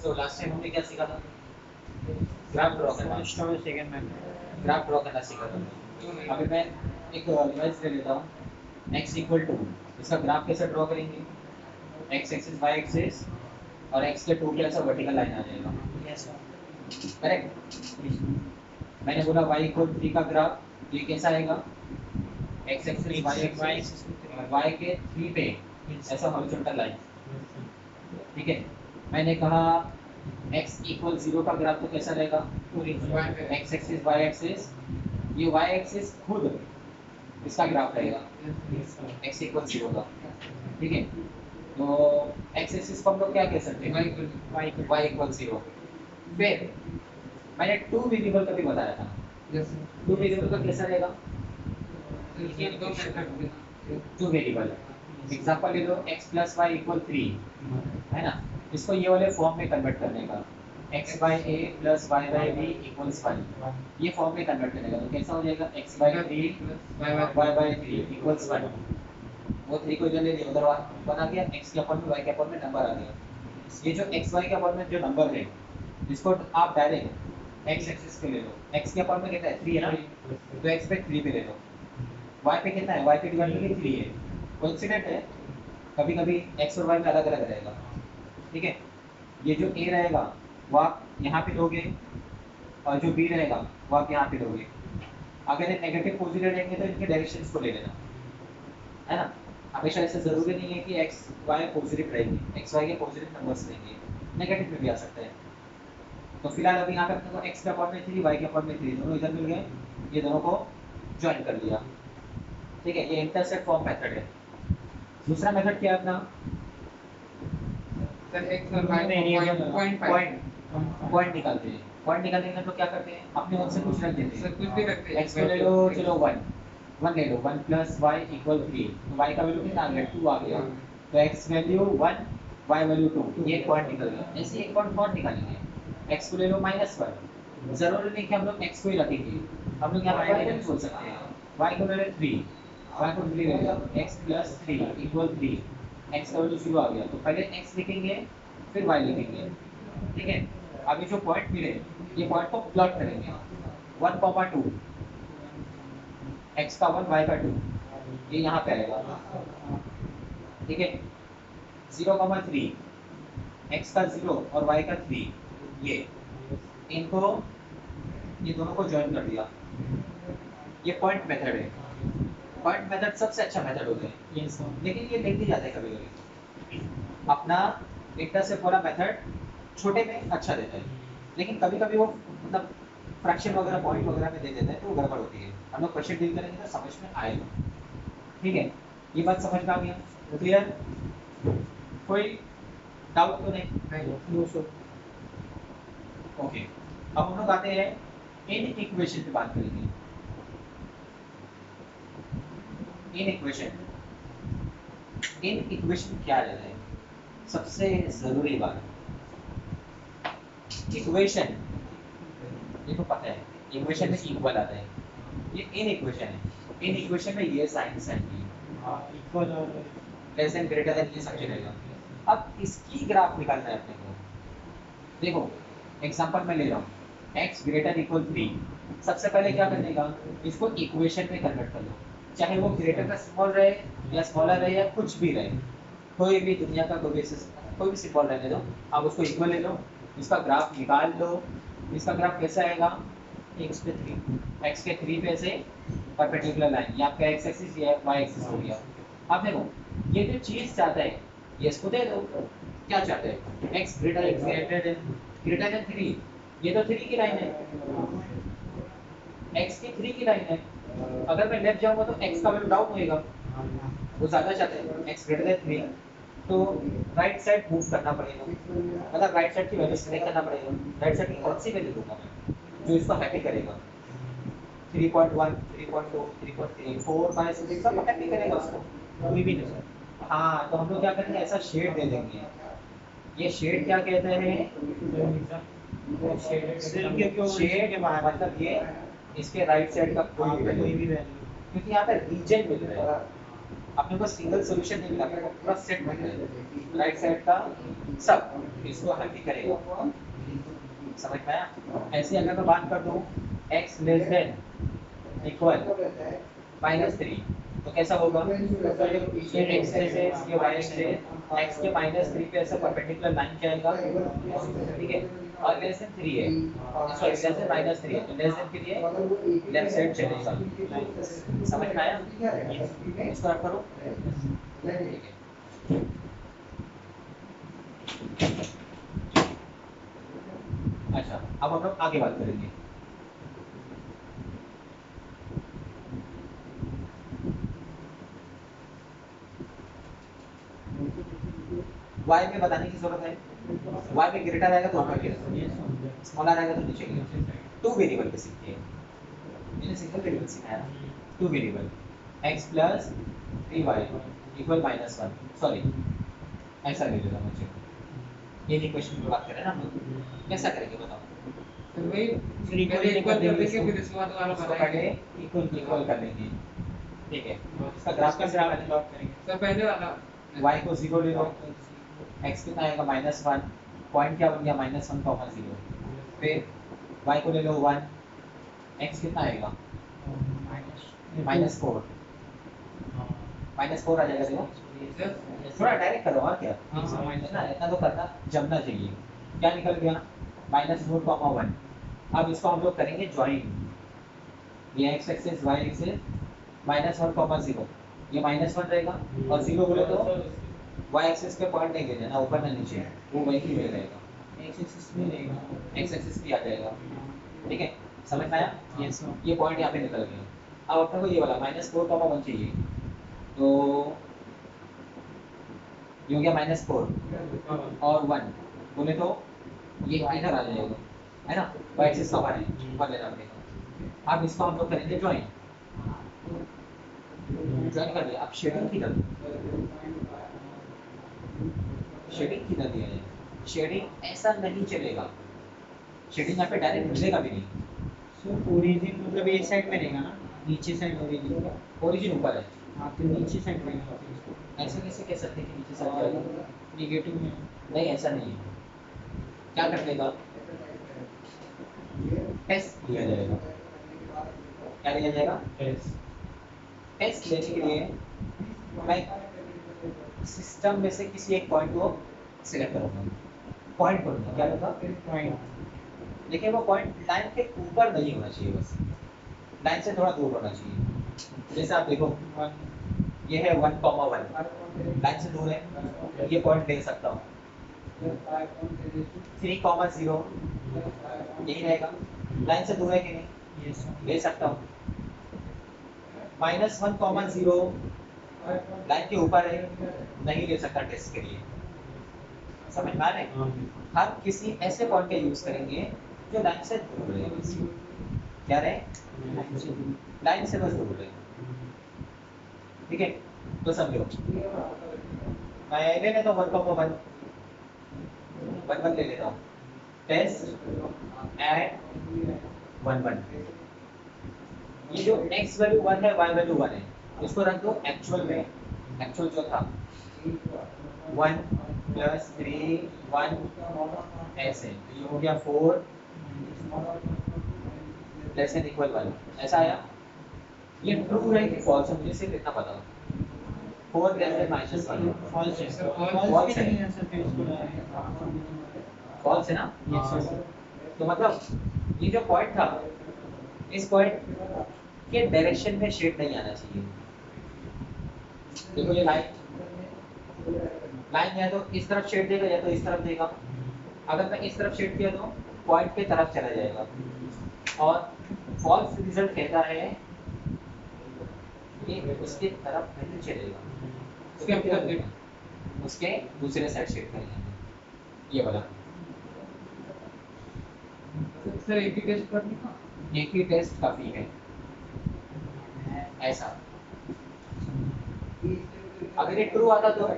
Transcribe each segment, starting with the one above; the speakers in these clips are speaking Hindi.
सो लास्ट टाइम हमने क्या सीखा था? ग्राफ ड्रॉ करना। सेकंड में ग्राफ ड्रॉ करना सीखा था। अभी मैं एक डिवाइस ले लेता हूँ x इक्वल टू, इसका ग्राफ कैसे ड्रॉ करेंगे? x एक्सिस y एक्सिस और x के टू के ऐसा वर्टिकल लाइन आ जाएगा। Yes correct. मैंने बोला y इक्वल 3 का ग्राफ ये कैसा आएगा? x axis y axis y के 3 पे ऐसा हॉरिजॉन्टल लाइन। ठीक है। मैंने कहा x इक्वल 0 का ग्राफ तो कैसा रहेगा? x एक्सिस y एक्सिस, ये y एक्सिस खुद इसका ग्राफ रहेगा x इक्वल 0 का। ठीक है। तो x एक्सिस को हम लोग क्या कह सकते हैं? y equal 0। फिर मैंने 2 वेरिएबल का भी बताया था। 2 वेरिएबल का कैसा रहेगा? 2 वेरिएबल एग्जांपल ले लो x प्लस वाई इक्वल 3 है ना। इसको ये वाले फॉर्म में कन्वर्ट करने का x by A plus Y by B equals 1, ये फॉर्म में कन्वर्ट करने का तो कैसा हो जाएगा? x by 3 y by 3 equals 1। वो 3 को इधर ले लिया, उधर बना गया, x के अपॉन में y के अपॉन में नंबर आ गया। ये जो x y के अपॉन में जो नंबर है इसको आप डायरेक्ट x एक्सिस पे ले लो। x के अपॉन में कितना है? 3 है ना, तो x पे 3 पे ले लो। y पे कितना है? y पे डिवाइड करके 3 है। कोइंसिडेंट है, कभी कभी x और y में अलग अलग रहेगा। ठीक है। ये जो a रहेगा वो आप यहाँ पे दोगे और जो b रहेगा वो आप यहाँ पे दोगे। अगर ये नेगेटिव पॉजिटिव रहेंगे तो इनके डायरेक्शंस को ले लेना, है ना। हमेशा ऐसे जरूरी नहीं है कि x y पॉजिटिव रहेंगे, x y के पॉजिटिव नंबर्स रहेंगे, नेगेटिव में भी आ सकते हैं। तो फिलहाल अभी यहाँ पे अपने को x के अपॉन में 3 y के अपॉन में 3 दोनों इधर मिल गए, ये दोनों को ज्वाइन कर दिया। ठीक है, ये इंटरसेक्ट फॉर्म मेथड है। दूसरा मेथड क्या है अपना? पॉइंट निकालते हैं। पॉइंट निकालने का तो क्या करते हैं? अपने ओर से कुछ रख देते हैं। कुछ भी रखते हैं। x को ले लो, चलो 1 ले लो, 1 प्लस वाई इक्वल 3, तो y का वैल्यू कितना आ गया? 2 आ गया। तो x वैल्यू 1 y वैल्यू 2, ये पॉइंट निकल गया। ऐसे एक पॉइंट निकालेंगे। x को ले लो -1, जरूरी नहीं कि हम लोग x को ही रखेंगे, हम लोग यहाँ पर y बोल सकते हैं। y को ले लो 3, y को 3 ले लो, x प्लस 3 इक्वल 3, x का वैल्यू 0 आ गया। तो पहले x लिखेंगे फिर y लिखेंगे। ठीक है। अभी जो पॉइंट मिले ये पॉइंट को प्लॉट करेंगे। 1,2 x का 1 y का 2, ये यहाँ पे आएगा। ठीक है। 0,3 x का 0 और y का 3, ये इनको ये दोनों को ज्वाइन कर दिया। ये पॉइंट मेथड है। पॉइंट मेथड सबसे अच्छा मेथड होता है, लेकिन ये लेते जाते हैं कभी कभी। अपना एकटा से पूरा मेथड छोटे में अच्छा देता है, लेकिन कभी कभी वो मतलब फ्रैक्शन वगैरह पॉइंट वगैरह में दे देता है तो वो गड़बड़ होती है। हम लोग क्वेश्चन डील करेंगे तो समझ में आएगा। ठीक है, ये बात समझ में आ गया? क्लियर? कोई डाउट तो नहीं? ओके, अब हम लोग आते हैं इन इक्वेशन पे बात करेंगे। इन इक्वेशन क्या रहता है? सबसे जरूरी बात, इक्वेशन ये तो पता है, इक्वेशन में इक्वल आता है, ये इन इक्वेशन है। इन इक्वेशन में ये साइन इक्वल और लेस देन ग्रेटर देन ये सब चलेगा। अब इसकी ग्राफ निकालना है अपने को। देखो एग्जांपल मैं ले रहा हूँ x ग्रेटर इक्वल 3। सबसे पहले क्या करने का, इसको इक्वेशन में कन्वर्ट कर लो, चाहे वो ग्रेटर का स्मॉल रहे या स्मॉलर रहे या कुछ भी रहे, कोई भी दुनिया का कोई भी सिंबल रहने दो, आप उसको इक्वल ले लो, इसका ग्राफ निकाल लो। इसका ग्राफ कैसा आएगा? x के 3 पे से परपेंडिकुलर लाइन, ये आपका x एक्सिस या y एक्सिस हो गया। अब देखो ये जो चीज चाहता है ये इसको दे दो। क्या चाहते हैं? x ग्रेटर देन 3, ये तो 3 की लाइन है, x की 3 की लाइन है। अगर मैं लेफ्ट जाऊंगा तो x का वैल्यू डाउन होएगा, वो ज्यादा चाहते हैं x ग्रेटर देन 3, तो राइट साइड मूव करना पड़ेगा, मतलब राइट साइड की वैल्यू सिलेक्ट करना पड़ेगा। राइट साइड की कौन सी वैल्यू दूंगा मैं जो इसको हैप्पी करेगा? 3.1 3.2 3.3 4 5 6 सब हैप्पी करेगा उसको, कोई भी नहीं। हाँ, तो हम लोग क्या करेंगे, ऐसा शेड दे देंगे। ये शेड क्या कहते हैं? शेड मतलब ये इसके राइट साइड का कोई भी वैल्यू, क्योंकि यहाँ पे रीजन मिल रहा है। अपने को सिंगल सॉल्यूशन नहीं मिला, अपने को पूरा सेट मिल रहा है, राइट साइड का सब, इसको हल भी करेगा। समझ में आया? ऐसे अगर मैं बात कर दूं x लेस देन इक्वल -3, तो कैसा होगा? ये x से ये y से x के -3 पे ऐसा परपेंडिकुलर लाइन क्या आएगा, ठीक है, और लेस देन 3 है, सॉरी लेस देन -3 है, तो लेस देन 3 है, लेफ्ट साइड चलेगा। समझ में आया? इसको रख करो, ठीक है। अच्छा, अब हम लोग आगे बात करेंगे। y में बताने की जरूरत है, y में ग्रेटर आएगा तो ऊपर गिरेगा, स्मॉलर आएगा तो नीचे गिरेगा। टू वेरिएबल पे सीखते हैं, मैंने सिंगल वेरिएबल सिखाया। Two variable x plus 3y equal -1, sorry ऐसा ले लेना मुझे, ये इक्वेशन की बात करें ना हम लोग, कैसा करेंगे बताओ? तो वही पहले इक्वल कर देंगे, फिर इसके बाद वाला इसको पहले इक्वल कर लेंगे, ठीक है। इसका ग्राफ कैसे प्लॉट करेंगे? सर पहले वाला y को 0 ले लो, x कितना आएगा -1, पॉइंट क्या बन गया -1,0, फिर y को ले लो 1, x कितना आएगा -4, -4 आ जाएगा। देखो थोड़ा डायरेक्ट करो, और क्या है ना, इतना तो करना जमना चाहिए। क्या निकल गया -4,1। अब इसको हम लोग करेंगे ज्वाइन, ये x एक्सिस y एक्सिस -1,0, ये -1 रहेगा, और 0 बोले तो y एक्सिस पे पॉइंट नहीं देना, ना ऊपर ना नीचे, वो वही ही रहेगा, x एक्सिस भी रहेगा, x एक्सिस भी आ जाएगा, ठीक है। समझ में आया? यस, ये पॉइंट यहाँ पे निकल गया। अब अपने को ये वाला -4,1 चाहिए, तो ये हो गया -4 और 1 बोले तो ये इधर आ जाएगा, है ना, y एक्सिस का 1 है, 1 लेना पड़ेगा। अब इसको हम लोग करेंगे ज्वाइन, ज्वाइन कर दिया। अब शेडिंग किधर, शेडिंग किधर दिया है? शेडिंग ऐसा नहीं चलेगा, शेडिंग यहाँ पे डायरेक्ट मिलेगा भी नहीं। सर ओरिजिन मतलब ये साइड में रहेगा ना, नीचे साइड ओरिजिन, ओरिजिन ऊपर है, हाँ तो नीचे साइड रहेगा। ऐसे कैसे कह सकते हैं कि नीचे साइड जाएगा? नेगेटिव में नहीं, ऐसा नहीं है। क्या कर देगा, टेस्ट लिया जाएगा। क्या लिया जाएगा? टेस्ट लेने के लिए मैं सिस्टम में से किसी एक पॉइंट को सिलेक्ट करूंगा, पॉइंट करूंगा, क्या लूंगा? पॉइंट, लेकिन वो पॉइंट लाइन के ऊपर नहीं होना चाहिए, बस लाइन से थोड़ा दूर होना चाहिए। जैसे आप देखो ये है 1,1, लाइन से दूर है, ये पॉइंट ले सकता हूँ। 3,0 यही रहेगा, लाइन से दूर है कि नहीं, यस ले सकता हूँ। -1,0 लाइन के ऊपर है, नहीं ले सकता टेस्ट के लिए। समझ में आ रहे हैं? हम किसी ऐसे पॉइंट का यूज करेंगे जो लाइन से दूर रहे, क्या रहे, लाइन से बस दूर रहे, ठीक है। तो समझो मैं ले लेता हूँ 1,1 ले लेता हूँ, टेस्ट एट 1,1। ये जो x वैल्यू 1 है, y वैल्यू 1 है, इसको रख दो एक्चुअल में, एक्चुअल जो था 1 + 3 1 ऐसे, ये हो गया 4 लेस देन इक्वल 1, ऐसा आया। ये ट्रू है कि फॉल्स है, मुझे सिर्फ इतना पता है। 4 लेस देन -1 फॉल्स है सर, फॉल्स है, नहीं है सर, फिर इसको फॉल्स है ना। Yes sir. तो मतलब ये जो पॉइंट था, इस पॉइंट के डायरेक्शन में शेड नहीं आना चाहिए। देखो ये लाइन या तो इस तरफ शेड देगा या तो इस तरफ देगा। अगर मैं इस तरफ शेड किया तो पॉइंट के तरफ चला जाएगा, और फॉल्स रिजल्ट कहता है कि उसके तरफ नहीं चलेगा, उसके दूसरे साइड शेड करेंगे। ये वाला सर एक ही टेस्ट करनी है, एक ही टेस्ट काफी है। ऐसा अगर ये ट्रू आता तो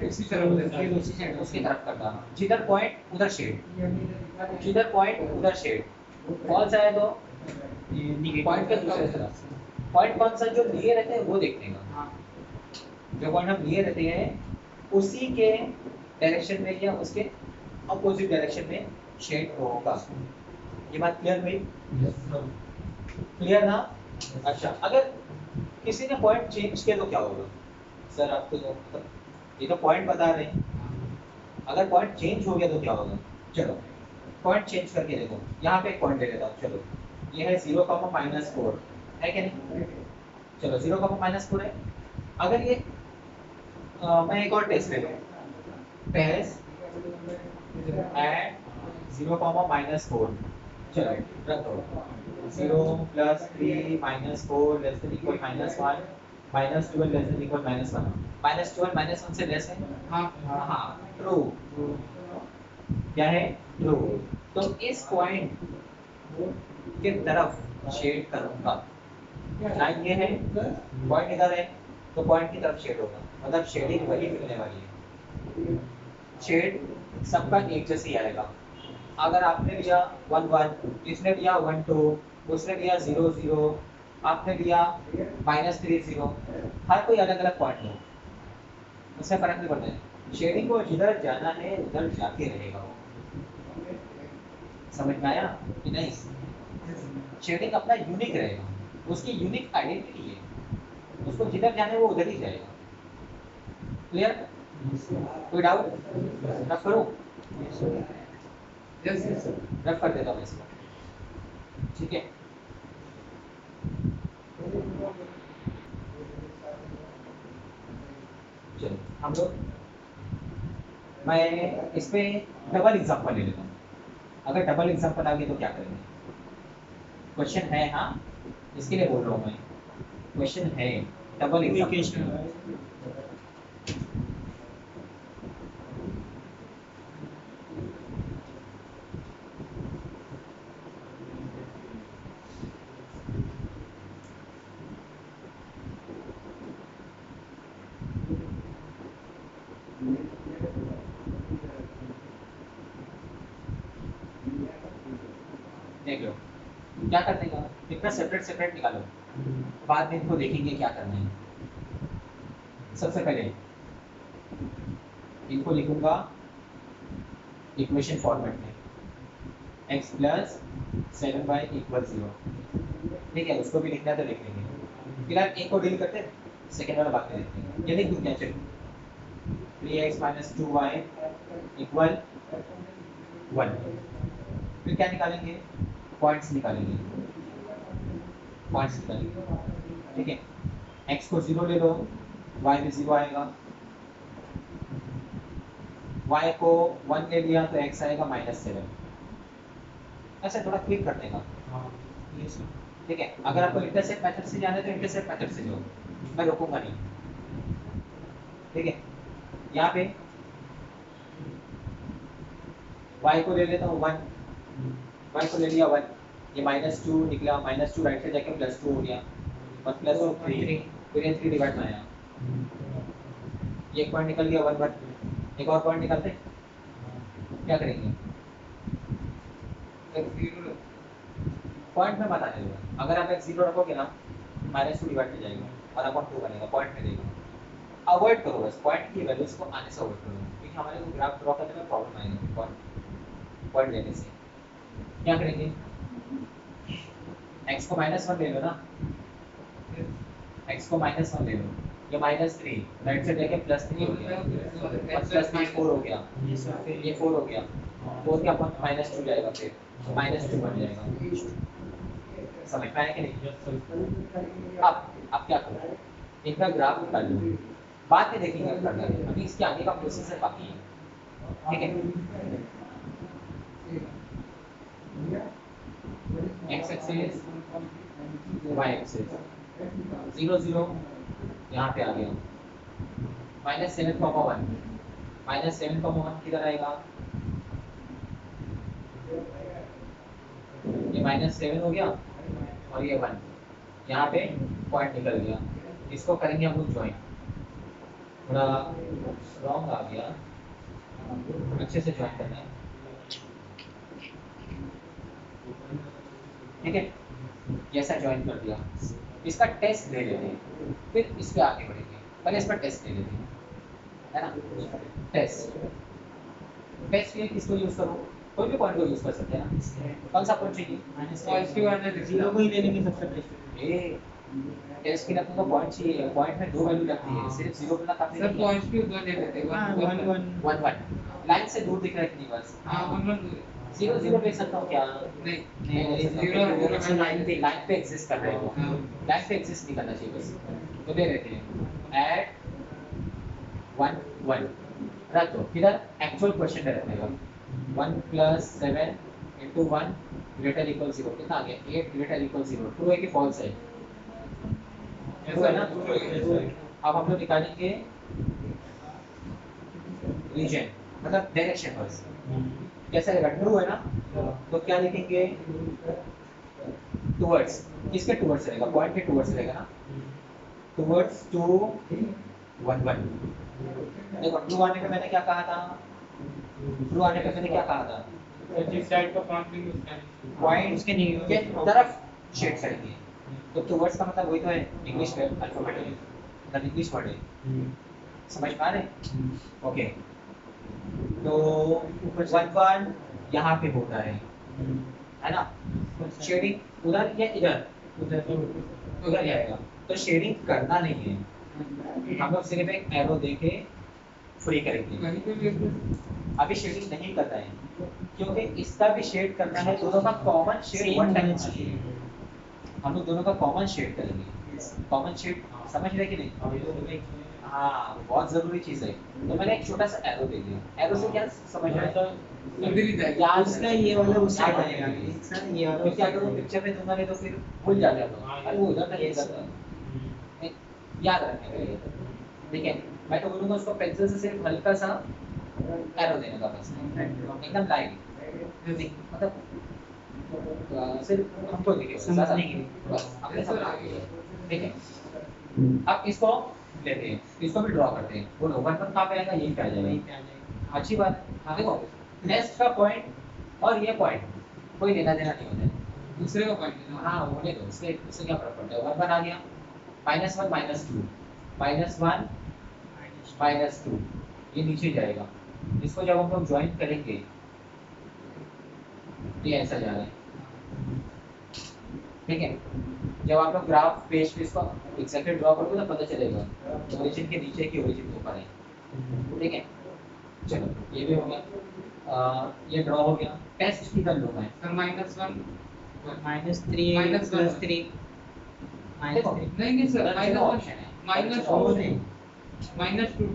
इसी तरफ फिर उसी साइड उसकी तरफ करना, जिधर पॉइंट उधर शेड, जिधर पॉइंट उधर शेड। फॉल्स आया तो पॉइंट के दूसरे तरफ। पॉइंट कौन सा जो लिए रहते हैं वो देखने का, जो पॉइंट हम लिए रहते हैं उसी के डायरेक्शन में या उसके अपोजिट डायरेक्शन में शेड होगा। ये बात क्लियर हुई? क्लियर ना? अच्छा, अगर किसी ने पॉइंट चेंज किया तो क्या होगा? सर आपको ये तो पॉइंट बता रहे हैं, अगर पॉइंट चेंज हो गया तो क्या होगा? चलो पॉइंट चेंज करके देखो, यहाँ पे एक पॉइंट ले लेता हूँ। चलो ये है 0,-4 है क्या नहीं? चलो 0,-4 है। अगर ये मैं एक और टेस्ट ले लूँ, टेस्ट एट 0,-4, चलो रख दो। 0 + 3 - 4 ≤ -1 -12 ≤ -1 -12 -1 से लेस है। हाँ ट्रू, क्या है? ट्रू। तो इस पॉइंट के तरफ शेड करूंगा। लाइन ये है, पॉइंट इधर है, तो पॉइंट की तरफ शेड होगा, मतलब शेडिंग वही मिलने वाली है। शेड सबका एक जैसे ही आएगा। अगर आपने लिया 1 1, इसने लिया 1 2, उसने लिया 0 0, आपने लिया -3 0, हर कोई अलग अलग पॉइंट लो, उससे फर्क नहीं पड़ता है। शेडिंग को जिधर जाना है उधर जाके रहेगा वो। समझ में आया कि नहीं? शेडिंग अपना यूनिक रहेगा, उसकी यूनिक आइडेंटिटी है, उसको जिधर जाना है वो उधर ही जाएगा। क्लियर? कोई डाउट? रफ करूं? रफ कर देता हूँ इसको, ठीक है? चलो हम लोग, मैं इसमें डबल एग्जांपल ले लेता हूँ। अगर डबल एग्जांपल आ गए तो क्या करेंगे? क्वेश्चन है, हाँ इसके लिए बोल रहा हूँ मैं, क्वेश्चन है डबल एग्जांपल। देख लो क्या करने का, इतना सेपरेट सेपरेट निकालो, बाद में इनको देखेंगे क्या करना है। सबसे पहले इनको लिखूंगा इक्वेशन फॉर्मेट में, x + 7y = 0। ठीक है, उसको भी लिखना है तो लिख लेंगे। फिलहाल एक को डील करते हैं, सेकेंड वाला बात में देखते हैं। ये लिख दूँ क्या? चलो 3x - 2y = 1। फिर क्या निकालेंगे? पॉइंट्स निकालेंगे, पॉइंट्स निकालेंगे। ठीक है, x को 0 ले लो, y भी 0 आएगा। y को 1 ले लिया तो x आएगा -7। ऐसे थोड़ा क्लिक कर देगा। ठीक है, अगर आपको इंटरसेप्ट मेथड से जाना है तो इंटरसेप्ट मेथड से जाओ, मैं रोकूंगा नहीं। ठीक है, यहाँ पे y को ले लेता हूँ 1, y को ले लिया 1, ये -2 निकला, -2 राइट से जाके +2 हो गया, 1 + 2 3, फिर ये 3 डिवाइड में आया, ये एक पॉइंट निकल गया 1 1। एक और पॉइंट निकालते हैं, क्या करेंगे? पॉइंट में मत आने दो। अगर आप एक 0 रखोगे ना, -2 डिवाइड में जाएगा और अपॉन 2 बनेगा, पॉइंट में देगा। अवॉइड करो बस, पॉइंट की वैल्यूज को आने से अवॉइड करो, क्योंकि हमारे को ग्राफ ड्रॉ करने में प्रॉब्लम आएगी पॉइंट लेने से। क्या करेंगे? x को -1 ले लो ना, x को -1 ले लो, ये -3 राइट से लेके +3 हो गया, और +3 4 हो गया, ये 4 हो गया, 4 के अपन -2 जाएगा, फिर -2 बन जाएगा। समझ में आया कि नहीं? अब क्या करो? इनका ग्राफ निकाल लो, बाद में देखेंगे अब करना है, अभी इसके आगे का प्रोसेस है बाकी है। ठीक है, x एक्सिस y एक्सिस 0 0 यहाँ पे आ गया, -7,1 -7,1 किधर आएगा? ये -7 हो गया और ये 1, यहाँ पे पॉइंट निकल गया। इसको करेंगे हम लोग ज्वाइन, थोड़ा रॉन्ग आ गया, अच्छे से ज्वाइन करना है। ठीक है, ये ऐसा ज्वाइन कर दिया। इसका टेस्ट ले लेते हैं, फिर इस पे आगे बढ़ेंगे। पहले इस पर टेस्ट ले लेते हैं, है ना। टेस्ट टेस्ट के लिए किसको यूज करो, कोई भी पॉइंट को यूज कर सकते हैं ना। कौन सा पॉइंट चाहिए? पॉजिटिव आना जीरो को ही ले लेंगे सबसे बेस्ट। ए टेस्ट के लिए अपने को पॉइंट चाहिए, पॉइंट में दो वैल्यू लगती है, सिर्फ जीरो पे काफी सर नहीं है। पॉजिटिव दो ले लेते हाँ, हैं 1 1 वन वन लाइन से दूर दिख रहा है कि नहीं बस? हां 1 1 जीरो जीरो देख सकता हूँ क्या? नहीं नहीं हो सकता, जीरो क्योंकि जीरो लाइन पे एग्जिस्ट कर रहे हो, हाँ। लाइन पे एग्जिस्ट नहीं करना चाहिए बस। तो दे देते हैं एट 1 1 रख दो, किधर एक्चुअल क्वेश्चन में रखने का 1 + 7 * 1 ग्रेटर इक्वल 0 कितना आ गया? 8 ग्रेटर इक्वल 0। ट्रू है कि फॉल्स है? ट्रू है ना। अब हम लोग निकालेंगे रीजन, मतलब डायरेक्शन बस। कैसा रहेगा? ट्रू है ना, तो क्या लिखेंगे? टुवर्ड्स, किसके टुवर्ड्स रहेगा? पॉइंट के टुवर्ड्स रहेगा ना, टुवर्ड्स 2 1 1। देखो ट्रू आने पे मैंने क्या कहा था? ट्रू आने पे मैंने क्या कहा था? जिस साइड का पॉइंट नहीं उसका पॉइंट के तरफ शेड करेंगे। तो टुवर्ड्स का मतलब वही तो है, इंग्लिश में अल्फाबेट है, मतलब इंग्लिश वर्ड है, समझ पा रहे? ओके, तो ऊपर 1 1 यहाँ पे होता है ना। शेडिंग उधर या इधर? उधर जाएगा, तो शेडिंग करना नहीं है, हम लोग सिर्फ एक एरो देके फ्री करेंगे। कहीं पे भी अभी शेडिंग नहीं करना है, क्योंकि इसका भी शेड करना है, दोनों का कॉमन शेड वन टाइम चाहिए। हम लोग दोनों का कॉमन शेड करेंगे। कॉमन शेड समझ रहे कि नहीं? हाँ, बहुत जरूरी चीज है। तो मैंने एक छोटा सा एरो दे दिया। एरो से क्या समझ रहे हैं? उधर ही जाएगा। याद उसका ये वाला उस साइड याद आएगा, रखेंगे। इसका ये वाला क्योंकि अगर वो पिक्चर में दूंगा नहीं तो फिर भूल जाते हैं लोग। अरे वो उधर नहीं इधर था। नहीं, याद रखने के लिए, ठीक है। मैं तो बोलूँगा उसको पेंसिल से सिर्फ हल्का सा एरो देने का बस, एकदम लाइट, मतलब सिर्फ हमको दिखे समझने के लिए। बस, अपने समझने के लिए, ठीक है। अब इसको लेते हैं, इसको भी ड्रॉ करते हैं। बोलो 1 1 कहाँ पे आएगा? यहीं पे आ जाएगा। अच्छी बात है। देखो नेक्स्ट का पॉइंट और ये पॉइंट कोई लेना देना नहीं होता है। दूसरे का पॉइंट है। हाँ होने दो, इससे क्या फर्क पड़ता है? 1 1 आ गया, -1 -2 -1 -2, ये नीचे जाएगा। इसको जब हम लोग ज्वाइन करेंगे ये ऐसा जा रहा है, ठीक है। जब आप लोग ग्राफ पेज पे इसको एग्जैक्टली ड्रॉ करोगे तो पता चलेगा ओरिजिन के नीचे की ओरिजिन के ऊपर है, ठीक है। चलो ये भी हो गया, ये ड्रॉ हो गया। टेस्ट किधर लूँ मैं? सर -1 -3 +3 देखो, -3 नहीं नहीं सर उधर चलो ऑप्शन है, -2 नहीं -2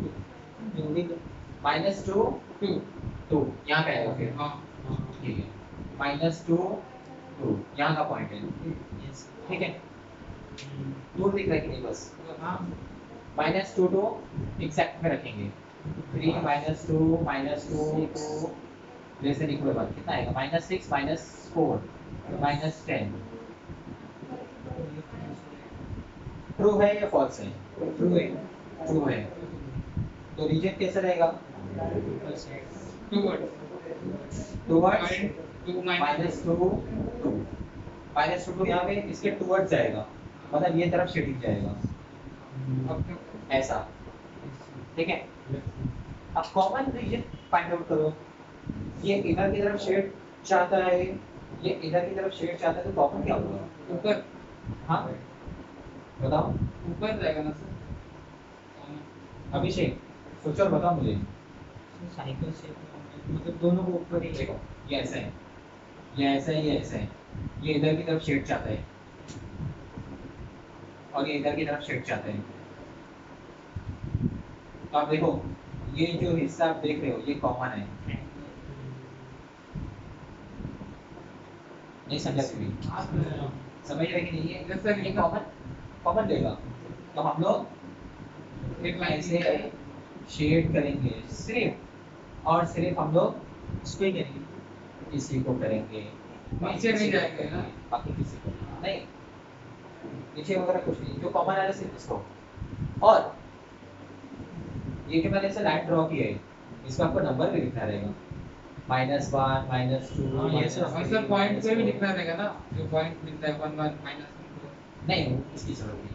जो भी -2 2 2 यहाँ पे आएगा फिर, हां ठीक है। -2 2 यहाँ का पॉइंट है, यस ठीक है। दूर दिख रहा है कि नहीं? बस हाँ -2 2 एग्जैक्ट में रखेंगे। 3 -2 -2 2 लेस देन इक्वल 1 कितना आएगा? -6 -4 -10। ट्रू है या फॉल्स है? ट्रू है ट्रू है। तो रीजन कैसा रहेगा? टुवर्ड्स टुवर्ड्स -2 -2 2 -2 2 यहाँ पे इसके टुवर्ड्स जाएगा, मतलब ये तरफ शेडिंग जाएगा ऐसा, ठीक है। अब कॉमन रीजन फाइंड आउट करो। ये इधर की तरफ शेड चाहता है, ये इधर की तरफ शेड चाहता है, तो कॉमन क्या होगा? ऊपर हाँ बताओ ऊपर जाएगा ना सर अभिषेक, सोचो और बताओ मुझे। साइकिल से मतलब दोनों को ऊपर ही देखो ये ऐसा है, ये ऐसा है, ये ऐसा है, ये इधर की तरफ शेड चाहता है और ये इधर की तरफ शेड चाहता है। तो आप देखो ये जो हिस्सा आप देख रहे हो ये कॉमन है, नहीं समझा भी? समझ रहे कि नहीं? ये कॉमन कॉमन लेगा, तो हम लोग एक लाइन ऐसे शेड करेंगे सिर्फ और सिर्फ, हम लोग इसको ही करेंगे। इसी को करेंगे, नीचे नहीं जाएंगे ना? बाकी किसी को नहीं, नीचे वगैरह कुछ नहीं, जो कॉमन है सिर्फ इसको। और ये जो मैंने ऐसे लाइन ड्रॉ की है इसका आपको नंबर भी लिखना रहेगा, -1 -2 हाँ, ये सब। और सर पॉइंट पे भी लिखना रहेगा ना, जो पॉइंट मिलता है 1 1 -1 2 नहीं इसकी जरूरत नहीं,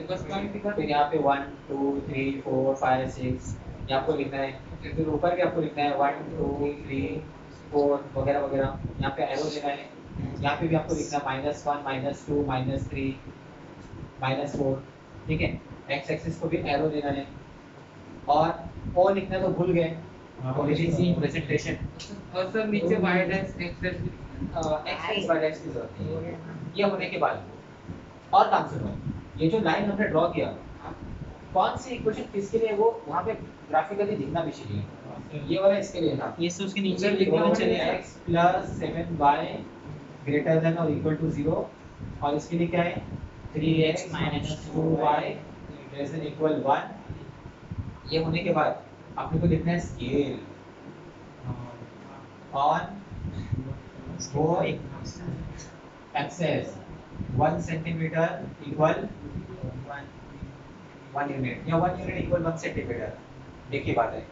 बस पॉइंट दिखा फिर यहाँ पे 1 2 3 4 5 6 ये आपको लिखना है। फिर ऊपर भी आपको लिखना है 1 2 3 4 वगैरह वगैरह। यहाँ पे एरो देना है। यहाँ पे भी आपको लिखना है -1 -2 -3 -4। ठीक है, एक्स एक्सिस को भी एरो देना है। और ओ लिखना तो भूल गए, ओरिजिन प्रेजेंटेशन और सर नीचे y dash x dash X Y X की जरूरत नहीं है। ये होने के बाद और काम सुनो, ये जो लाइन हमने ड्रॉ किया, कौन सी इक्वेशन किसके लिए, वो वहाँ पे ग्राफिकली दिखना भी चाहिए। ये वाला इसके लिए था, ये तो उसके नीचे उधर लिखना लिखना चले चाहिए। x plus 7y greater than और इक्वल टू 0। और इसके लिए क्या है, 3x minus 2y less than equal 1। ये होने के बाद आपने को लिखना है स्केल ऑन वो एक्सेस 1 सेंटीमीटर इक्वल 1 यूनिट या 1 यूनिट इक्वल 1 सेंटीमीटर। एक ही बात है,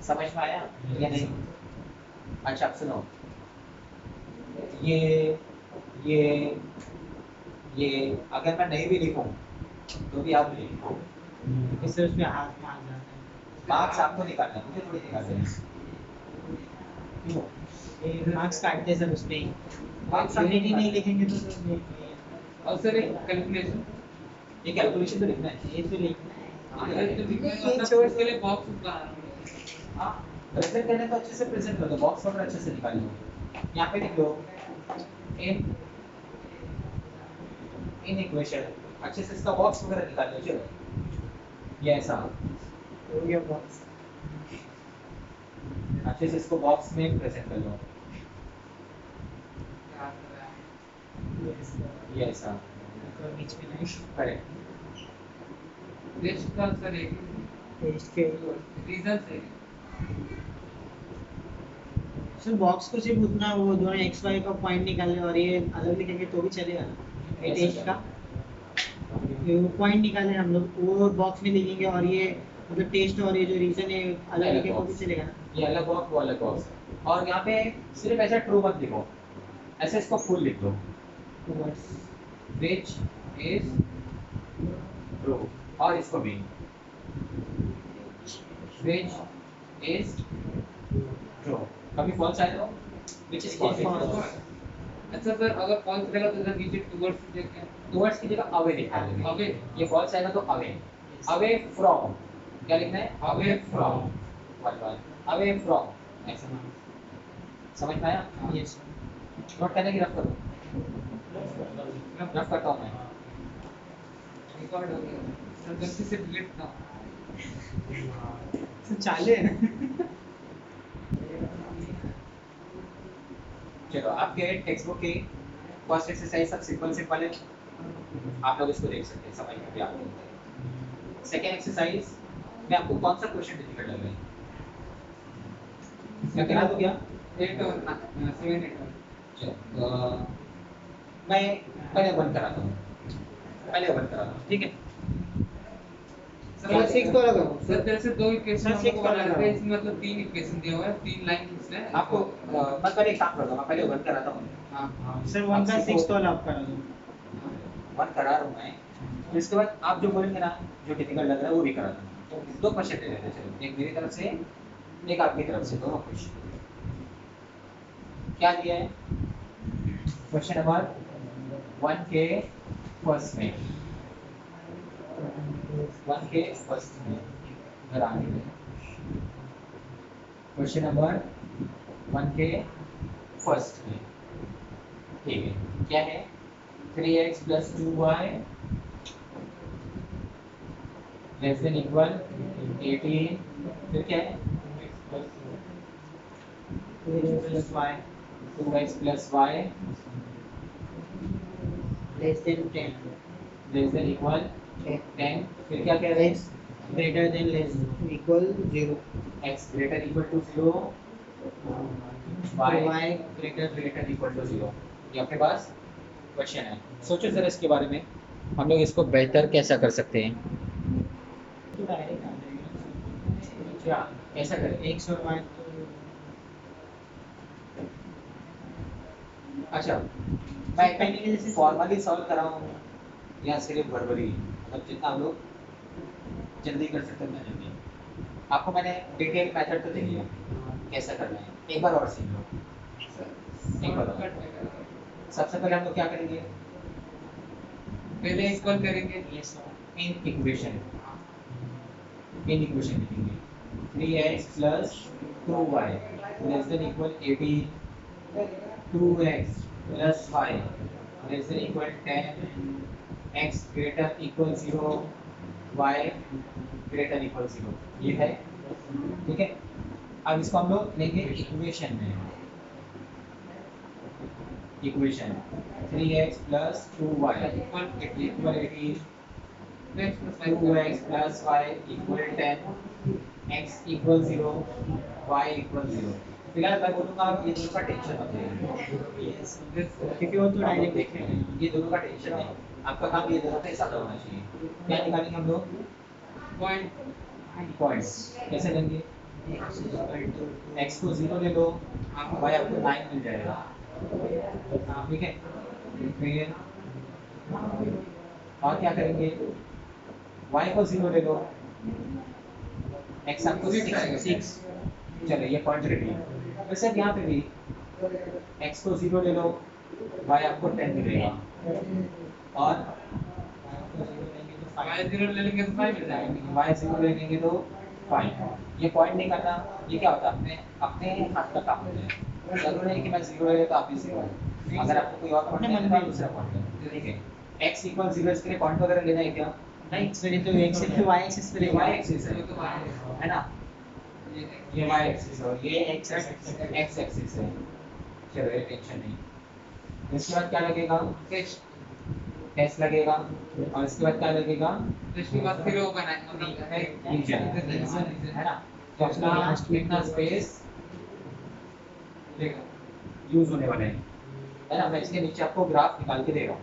समझ में आया या नहीं? अच्छा अब सुनो, ये ये अगर मैं नहीं भी लिखूं तो भी आप लिखो। इससे उसमें हाथ में आ जाता है। मार्क्स आपको निकालना है, मुझे थोड़ी निकालना है। क्यों? ये मार्क्स काटते हैं सर उसमें ही। मार्क्स यूनिट ही नहीं नहीं लिखेंगे तो सर और सर एक कैलकुलेशन ये कैलकुलेशन तो लिखना है। ये तो लिखना है। इसके लिए बॉक्स बना रहा हूँ। हाँ, प्रेजेंट करने तो अच्छे से प्रेजेंट कर दो, बॉक्स वगैरह अच्छे से निकाल लो। यहाँ पे लिख लो इन इक्वेशन, अच्छे से इसका बॉक्स वगैरह निकाल लो। चलो ये ऐसा हो गया बॉक्स। अच्छे से इसको बॉक्स में प्रेजेंट कर लो। ये ऐसा और बीच में नहीं। करेक्ट। टेस्ट का सर एक टेस्ट के रीजन से सर बॉक्स को सिर्फ उतना वो दोनों एक्स वाई का पॉइंट निकालने और ये अलग लिखेंगे तो भी चलेगा ना? ये टेस्ट का ये पॉइंट निकाले हम लोग, वो बॉक्स में लिखेंगे और ये मतलब टेस्ट और ये जो रीजन है अलग लिखे तो भी चलेगा ना? ये अलग बॉक्स, वो अलग बॉक्स। और यहाँ पे सिर्फ ऐसा ट्रू मत लिखो, ऐसे इसको फुल लिख दो, which is true। और इसको भी which is true। कभी फॉल्स आए तो which is false। अच्छा सर अगर फॉल्स रहेगा तो सर नीचे टुवर्ड्स देखें टुवर्ड्स की जगह अवे लिखा है। अवे ये फॉल्स आएगा तो अवे, अवे फ्रॉम, क्या लिखना है, अवे फ्रॉम, अवे फ्रॉम ऐसा। समझ में आया? यस नोट करने की रफ करो, रफ करता हूँ मैं। रिकॉर्ड हो गया सर गलती से डिलीट ना सर चाले है ना? चलो आपके टेक्स्ट बुक की फर्स्ट एक्सरसाइज सब सिंपल सिंपल है, आप लोग इसको देख सकते हैं, समझ में भी आते हैं। सेकेंड एक्सरसाइज में आपको कौन सा क्वेश्चन डिफिकल्ट लग रहा है? मैं करा दूं क्या? 8 और 7 8 चलो मैं पहले वन कराता हूँ, पहले वन कराता हूँ, ठीक है? सर सिक्स तो लगा सर जैसे दो इक्वेशन सर, six हमको तो बना लगा। है इसमें मतलब 3 इक्वेशन दिया हुआ है 3 लाइन खींचना है आपको मैं पहले एक काम करता हूँ, मैं पहले वन कराता हूँ, हाँ सर वन का सिक्स तो आप करा दो। वन करा रहा हूँ मैं, फिर इसके बाद आप जो बोलेंगे ना जो डिफिकल्ट लग रहा है वो भी करा दूँ। दो क्वेश्चन दे देते चलो, एक मेरी तरफ से एक आपकी तरफ से, दोनों क्वेश्चन। क्या दिया है? क्वेश्चन नंबर 1 के फर्स्ट में, 1 के फर्स्ट में घर आने में, क्वेश्चन नंबर 1 के फर्स्ट में, ठीक है? क्या है? 3x plus 2y less than equal 18। फिर क्या है? Plus Y 2x plus y less than 10 less than equal 10। फिर क्या कह रहे हैं? Greater than less equal 0 x greater equal to 0, y y greater greater equal to 0। ये आपके पास क्वेश्चन है, सोचो जरा इसके बारे में, हम लोग इसको बेहतर कैसा कर सकते हैं? तो डायरेक्ट आ जाएगा। क्या कैसा करें? x और y अच्छा मैं पहले के जैसे फॉर्मली सॉल्व कर रहा हूँ या सिर्फ भरभरी, मतलब जितना हम लोग जल्दी कर सकते हैं जल्दी। आपको मैंने डिटेल मेथड तो दे दिया कैसा करना है, एक बार और सीख लो। एक बार और। सबसे पहले हम लोग क्या करेंगे, पहले इक्वल करेंगे इन इक्वेशन लिखेंगे 3x plus 2y less than equal 18, 2x plus 5 less than equal 10, x greater equal 0, y greater equal 0, ये है। ठीक है, अब इसको हम लोग लेंगे इक्वेशन में। Equation 3x plus 2y equal 18, 2x plus 5 equal 10, x equal 0, y equal 0। फिलहाल मैं बोलूँगा आप ये दोनों का टेंशन मत लीजिए, क्योंकि वो तो डायरेक्ट देखेंगे ये दोनों का टेंशन नहीं, आपका काम ये दोनों का हिसाब होना चाहिए। क्या निकालेंगे हम लोग, पॉइंट्स कैसे लेंगे, x को 0 ले लो, y आपको 9 मिल जाएगा। ठीक है, फिर और क्या करेंगे, y को 0 ले लो, x आपको 6, चलो ये पॉइंट रेडी है। वैसे यहाँ पे भी x को 0 ले लो, y आपको 10 मिलेगा, और y 0 ले लेंगे तो 5 मिल जाएगा। y 0 ले लेंगे तो 5। ये पॉइंट नहीं करना, ये क्या होता है अपने हाथ का काम होता है। जरूरी नहीं कि मैं 0 ले तो आप भी 0, अगर आपको कोई और पॉइंट नहीं है दूसरा पॉइंट। ठीक है, x इक्वल 0 इसके लिए पॉइंट वगैरह लेना है क्या, नहीं, इसमें तो x से y एक्सिस पे y एक्सिस है ना, ये y एक्सिस और ये x एक्सिस है। चलो ये टेंशन नहीं। इसके बाद क्या लगेगा, टेस्ट लगेगा, और इसके बाद क्या लगेगा, इसके बाद फिर वो बनाएंगे रीजन है ना, तो अपना कितना स्पेस यूज होने वाला है ना। मैं इसके नीचे आपको ग्राफ निकाल के दे रहा हूँ,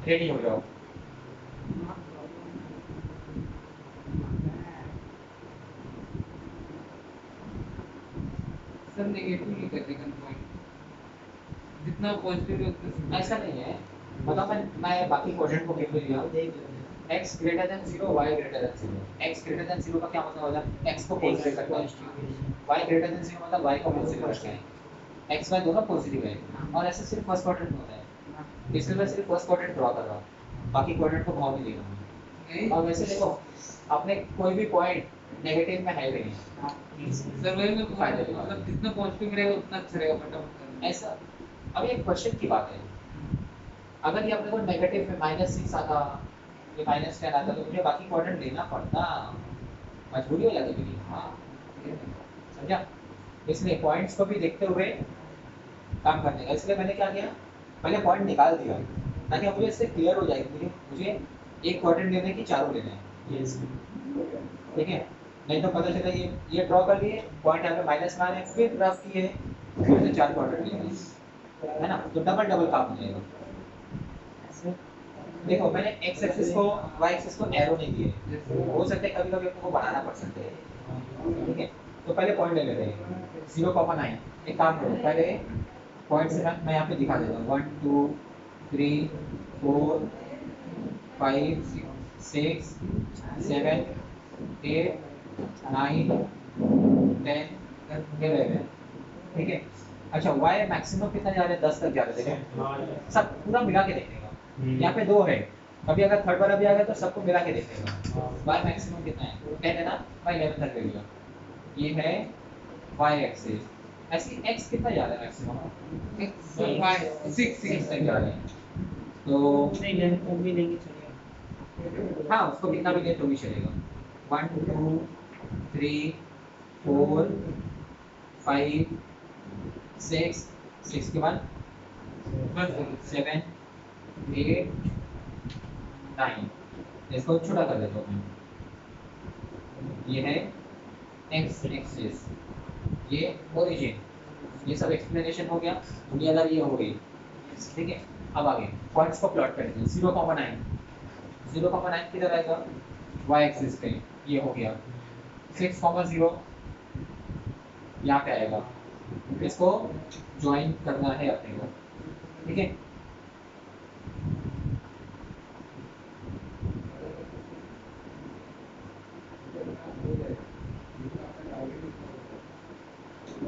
रेडी हो जाओ। सब नेगेटिव ही कर देगा पॉइंट, जितना पॉजिटिव है उतना ऐसा नहीं है, मतलब मैं बाकी क्वेश्चन को लिख लिया, x greater than 0, y greater than 0। x greater than 0 का क्या मतलब होता है, x को पॉजिटिव करते हैं, y greater than 0 मतलब y को पॉजिटिव करते हैं, x y दोनों पॉजिटिव है, और ऐसे सिर्फ फर्स्ट क्वाड्रेंट में होता है, इसलिए मैं सिर्फ फर्स्ट क्वाड्रेंट ड्रॉ कर रहा हूँ, बाकी क्वाड्रेंट को भाव नहीं दे रहा हूँ। और वैसे देखो अपने कोई भी पॉइंट नेगेटिव में है भी नहीं, सर्वाइवल में फायदा है, मतलब जितना पॉजिटिव रहेगा उतना अच्छा रहेगा फटाफट। ऐसा अब एक क्वेश्चन की बात है, अगर ये अपने को नेगेटिव में -6 आता, ये -10 आता, तो मुझे बाकी क्वाड्रेंट लेना पड़ता, मजबूरी हो जाती मेरी। हाँ समझा, इसलिए पॉइंट्स को भी देखते हुए काम करने का, इसलिए मैंने क्या किया, पहले पॉइंट निकाल दिया ताकि मुझे इससे क्लियर हो जाए मुझे एक क्वाड्रेंट लेने की चारों लेने हैं। ठीक है, नहीं तो पता चला ये ड्रॉ कर लिए, पॉइंट यहाँ पे माइनस में आने, फिर ड्रॉ किए, फिर से 4 क्वाड्रेंट लिए, है ना, तो डबल काम हो जाएगा। देखो मैंने x एक्सिस को y एक्सिस को एरो नहीं दिए, हो सकता है कभी कभी आपको बनाना पड़ सकते हैं। ठीक है, तो पहले पॉइंट ले लेते हैं 0,9। एक काम करो, पहले पॉइंट से मैं यहाँ पे दिखा देता हूँ 1 2 3 4 5 6 7 8 9 10 11। ठीक है, अच्छा y मैक्सिमम कितना जा रहा है, 10 तक जा रहा है, सब पूरा मिला के देखेगा। यहाँ पे 2 है, कभी अगर थर्ड वाला भी आ गया तो सबको मिला के देखेगा। y मैक्सिमम कितना है, 10 है ना, मैं 11 तक ले लिया, ये है y एक्सिस। ऐसे x कितना जा रहा है मैक्सिमम, 6 तक जा रहा है, तो नहीं लेंगे तो भी लेंगे चलेगा। हाँ उसको कितना भी ले तो भी चलेगा। 1 2 3 4 5 6 के बाद 7 8 9, इसको छोटा कर देता हूँ मैं, ये है x एक्सिस, ये ओरिजिन, ये सब एक्सप्लेनेशन हो गया, दुनियादार ये हो गई। ठीक है, अब आगे पॉइंट्स को प्लॉट करेंगे। 0,9 किधर आएगा, y एक्सिस पे, ये हो गया। 6,0 यहाँ पे आएगा, इसको ज्वाइन करना है अपने को। ठीक है,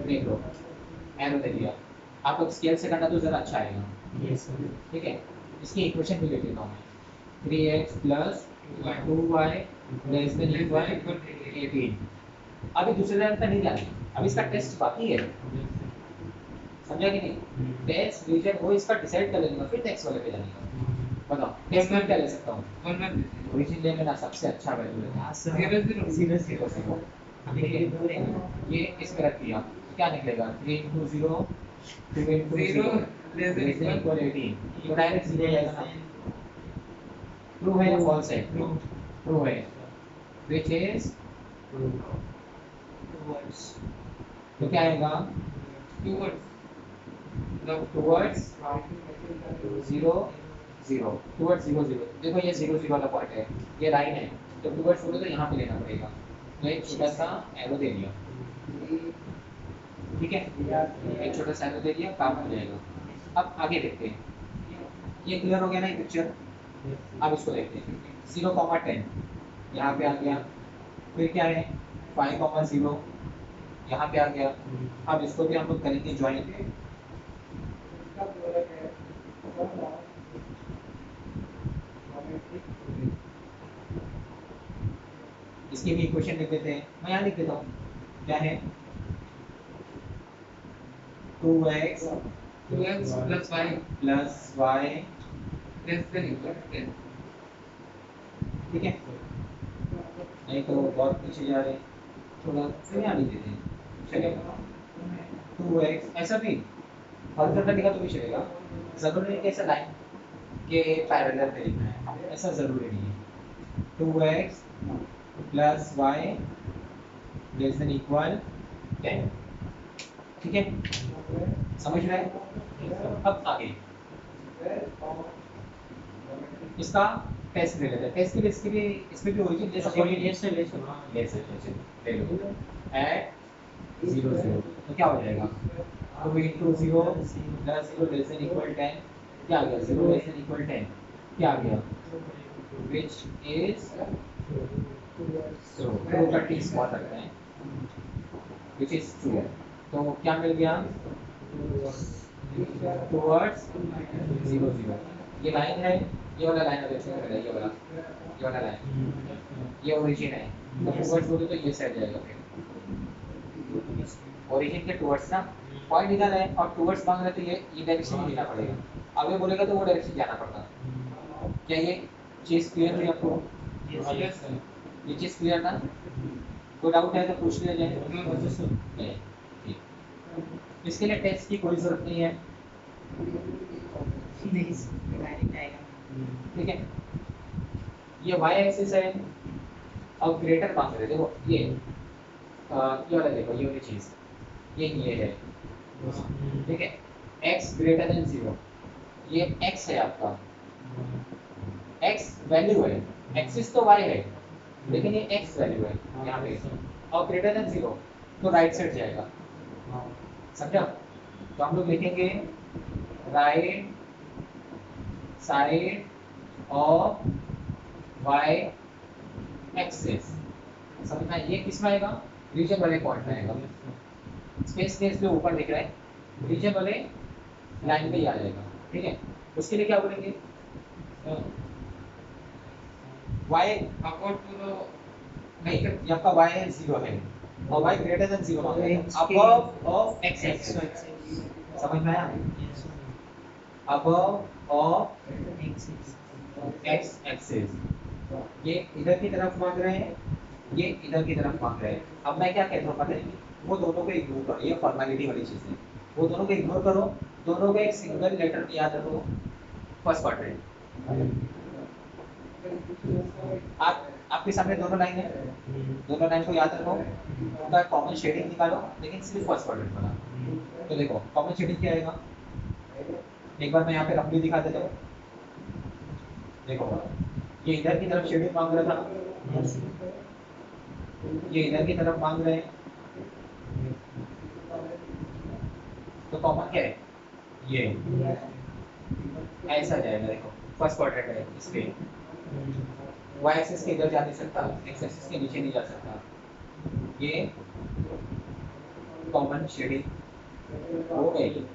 देख लो एरो दे दिया, आप लोग स्केल से करना तो ज़रा अच्छा आएगा, ठीक है। इसकी इक्वेशन भी लिख देता हूँ मैं, 3x plus 2y less than equal 18। अभी दूसरे लाइन पे नहीं जाना है, अभी इसका टेस्ट बाकी है, समझा कि नहीं। टेस्ट रीजन वो इसका डिसाइड कर लेगा, फिर नेक्स्ट वाले पे जाएगा। बताओ टेस्ट में क्या ले सकता हूँ, ओरिजिन ले लेना, सबसे अच्छा वैल्यू लेना, 0 ये इसमें रख दिया, क्या निकलेगा 3 into 0 2 into 0 less than equal 18, तो डायरेक्ट 0 जाएगा ना। ट्रू है या फॉल्स है? ट्रू है, which is तो क्या आएगा towards 0 0 towards 0 0। देखो ये 0 0 वाला पॉइंट है, ये लाइन है, तो towards बोलो तो यहाँ पे लेना पड़ेगा, तो एक छोटा सा एरो दे दिया, ठीक है, एक छोटा सा एरो दे दिया, काम हो जाएगा। अब आगे देखते हैं, ये क्लियर हो गया ना ये पिक्चर। अब इसको देखते हैं, 0,10 यहाँ पे आ गया, फिर क्या है 5,0 यहाँ पे आ गया। अब इसको भी हम लोग करेंगे ज्वाइन, इसकी भी इक्वेशन लिख देते हैं, मैं यहाँ लिख देता हूँ, क्या है 2x plus y plus y, less than equal 10। ठीक है, नहीं तो बहुत पीछे जा रहे हैं, थोड़ा फिर यहाँ लिख देते हैं, चलेगा 2x, ऐसा भी हर जगह लिखा तो भी चलेगा, जरूरी नहीं कि ऐसा लाइन के पैरेलल पे लिखना है, ऐसा जरूरी नहीं है। 2x plus y less than equal 10, ठीक है, समझ रहे हैं। अब आगे इसका टेस्ट ले लेते हैं, टेस्ट के लिए इसके लिए इसमें भी ओरिजिन ले सकते हैं, ले लो एट 0 0, तो क्या हो जाएगा 2 into 0 plus 0 less than equal 10, क्या आ गया 0 लेस देन इक्वल 10, क्या आ गया which is true का टी स्मॉल रखते हैं, which is true, तो क्या मिल गया towards 0 0। ये लाइन है, ये वाला लाइन अभी चेक करें, ये वाला लाइन, ये ओरिजिन है, तो टुवर्ड्स बोले तो ये साइड जाएगा, फिर ओरिजिन के टुवर्ड्स ना पॉइंट निकाला है और टुवर्ड्स मांग रहे तो ये डायरेक्शन ही लेना पड़ेगा, आगे बोलेगा तो वो डायरेक्शन जाना पड़ता। क्या ये चीज़ क्लियर हुई आपको? ये चीज़ क्लियर ना, कोई डाउट है तो पूछ लिया जाए। इसके लिए टेस्ट की कोई ज़रूरत नहीं है, ठीक है। ये y एक्सिस है और ग्रेटर मांग रहे, देखो ये वाला देखो, ये वाली चीज़ ये है, ठीक है, x ग्रेटर देन 0, ये x है आपका, x वैल्यू है, एक्सिस तो y है लेकिन ये x वैल्यू है यहाँ पे, और ग्रेटर देन 0 तो राइट साइड जाएगा, समझा। तो हम लोग लिखेंगे right side of y axis, समझना, ये किस में आएगा रीजन वाले पॉइंट में आएगा, स्पेस के इसलिए ऊपर दिख रहा है, रीजन वाले लाइन पे ही आ जाएगा, ठीक है। उसके लिए क्या बोलेंगे y Upward to the नहीं, ये आपका y 0 है और y ग्रेटर देन 0 मांग रहे हैं, अबव ऑफ x एक्सिस, समझ में आया, अबव ऑफ x एक्सिस, ये इधर की तरफ मांग रहे हैं, ये इधर की तरफ मांग रहे हैं। अब मैं क्या कहता हूँ पता है, वो दोनों को इग्नोर करो, ये फॉर्मेलिटी वाली चीज़ है, वो दोनों को इग्नोर करो, दोनों को एक सिंगल लेटर याद रखो, फर्स्ट क्वाड्रेंट। आपके सामने दोनों लाइन है, दोनों लाइन को याद रखो, उनका कॉमन शेडिंग निकालो, लेकिन सिर्फ फर्स्ट क्वाड्रेंट वाला। तो देखो कॉमन शेडिंग क्या आएगा, एक बार मैं यहाँ पे रफली दिखा देता हूँ, देखो ये इधर की तरफ शेडिंग मांग रहा था, ये इधर की तरफ मांग रहे हैं, तो कॉमन क्या है, ये ऐसा जाएगा, देखो फर्स्ट क्वाड्रेंट है, इसके y एक्सिस के इधर जा नहीं सकता, x एक्सिस के नीचे नहीं जा सकता, ये कॉमन शेडिंग हो गई।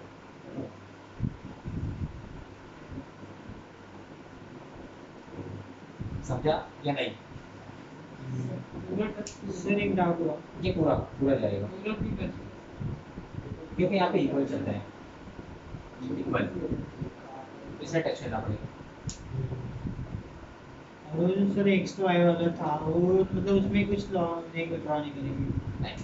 समझा या नहीं? सर एक डाउट हुआ, ये पूरा पूरा जाएगा पूरा भी कर क्योंकि यहाँ पे इक्वल चलता है, इक्वल इसमें टच करना पड़ेगा। और वो जो सर एक्स तो वाई वाला था वो मतलब उसमें कुछ लॉ नहीं ड्रॉ नहीं करेंगे, नहीं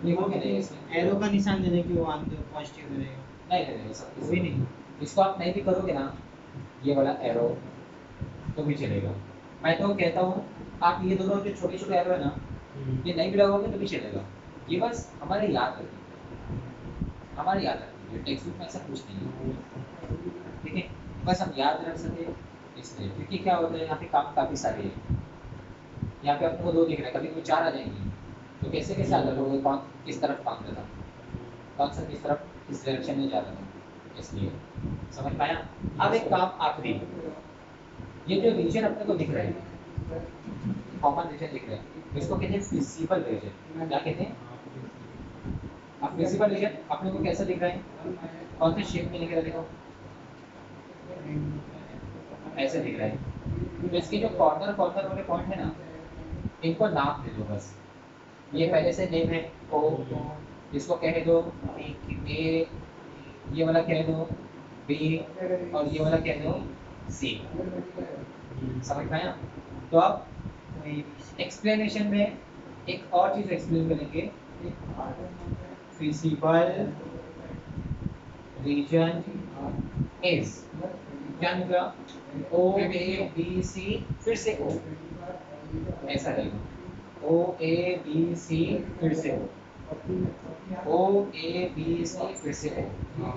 लिखोगे नहीं इसमें, एरो का निशान दे दें कि वो आंसर पॉजिटिव रहेगा। नहीं सब वो भी नहीं। इसको आप नहीं भी करोगे ना, ये वाला एरो तो भी चलेगा। मैं तो कहता हूँ आप ये दोनों जो छोटे छोटे एरो है ना, ये नहीं भी लगाओगे तो भी चलेगा। ये बस हमारे याद रखिए, हमारे याद रखिए, टेक्स्ट बुक में ऐसा कुछ नहीं है, ठीक है? बस हम याद रख सके इसलिए, क्योंकि क्या होता है यहाँ पे काम काफ़ी सारे हैं। यहाँ पे अपने को 2 दिख रहे हैं, कभी कोई 4 आ जाएंगे, तो कैसे कैसे आ जाओगे, कौन किस तरफ काम कर रहा था, कौन सा किस तरफ किस डायरेक्शन में जा रहा था, इसलिए समझ पाया। अब एक काम आखिरी, ये जो रीजन अपने को दिख रहे हैं, कॉमन रीजन दिख रहे हैं, इसको कहते हैं फिजिबल रीजन। क्या कहते हैं? अब फिजिबल रीजन अपने को कैसा दिख रहा है, कौन से शेप में दिख रहा है? देखो ऐसे दिख रहा है। तो इसके जो कॉर्नर कॉर्नर वाले पॉइंट है ना, इनको नाम दे दो बस। ये पहले से नेम है ओ, इसको कह दो ए, ये वाला कह दो बी, और ये वाला कह दो सी। समझ पाया? तो अब एक्सप्लेनेशन में एक और चीज एक्सप्लेन करेंगे, फिजिबल रीजन इज, क्या निकला? ओ ए बी सी फिर से ओ, ऐसा रहेगा। ओ ए बी सी फिर से ओ, ओ ए बी सी फिर से ओ,